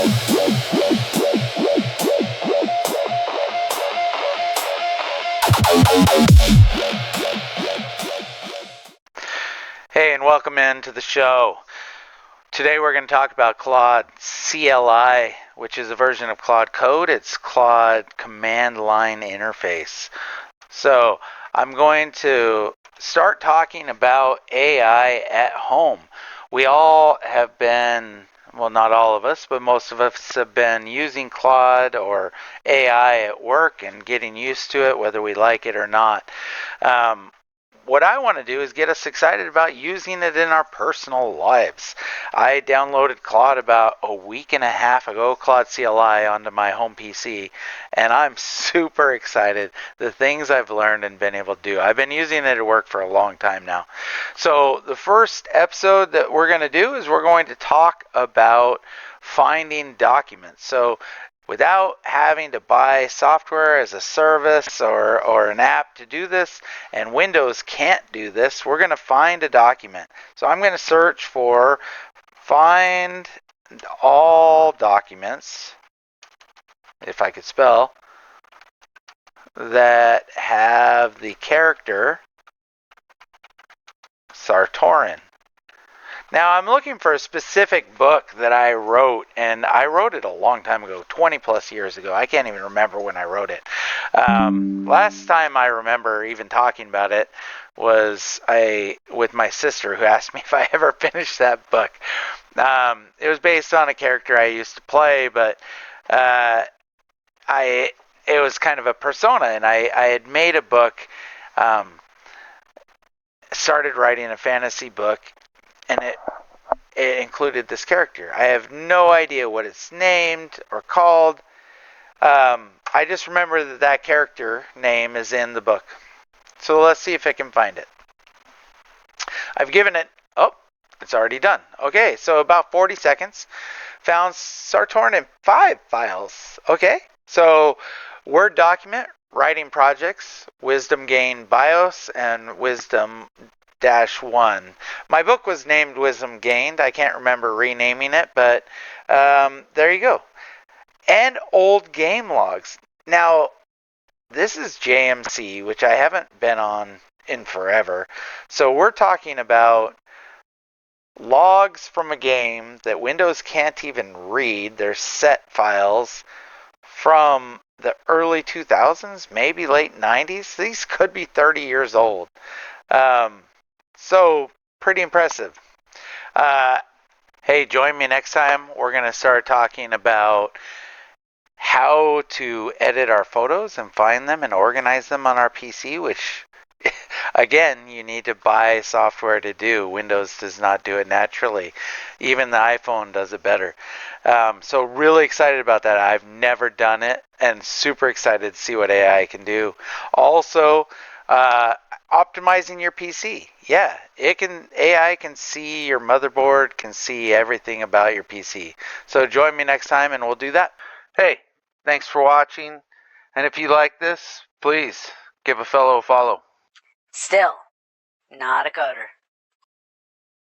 Hey, and welcome into the show. Today we're going to talk about Claude CLI, which is a version of Claude Code. It's Claude Command Line Interface. So I'm going to start talking about AI at home. We all have been, well, not all of us, but most of us have been using Claude or AI at work and getting used to it, whether we like it or not. What I want to do is get us excited about using it in our personal lives. I downloaded Claude about a week and a half ago, Claude CLI, onto my home PC, and I'm super excited the things I've learned and been able to do. I've been using it at work for a long time now. So the first episode that we're going to do is we're going to talk about finding documents. So without having to buy software as a service or an app to do this, and Windows can't do this, we're going to find a document. So I'm going to search for find all documents, if I could spell, that have the character Sartorin. Now, I'm looking for a specific book that I wrote, and I wrote it a long time ago, 20 plus years ago. I can't even remember when I wrote it. Last time I remember even talking about it was with my sister, who asked me if I ever finished that book. It was based on a character I used to play, but it was kind of a persona, and I had made a book, started writing a fantasy book, and it included this character. I have no idea what it's named or called. I just remember that character name is in the book. So let's see if I can find it. I've given it, it's already done. Okay, so about 40 seconds. Found Sartorin in 5 files. Okay, so Word document, writing projects, Wisdom Gain BIOS, and Wisdom -1. My book was named Wisdom Gained. I can't remember renaming it, but there you go. And old game logs. Now, this is JMC, which I haven't been on in forever. So we're talking about logs from a game that Windows can't even read. They're set files from the early 2000s, maybe late 90s. These could be 30 years old. So pretty impressive. Hey, join me next time. We're going to start talking about how to edit our photos and find them and organize them on our PC, which, again, you need to buy software to do. Windows does not do it naturally. Even the iPhone does it better. So really excited about that. I've never done it, and super excited to see what AI can do. Also, optimizing your PC. Yeah, AI can see your motherboard, can see everything about your PC. So join me next time and we'll do that. Hey, thanks for watching. And if you like this, please give a fellow a follow. Still, not a coder.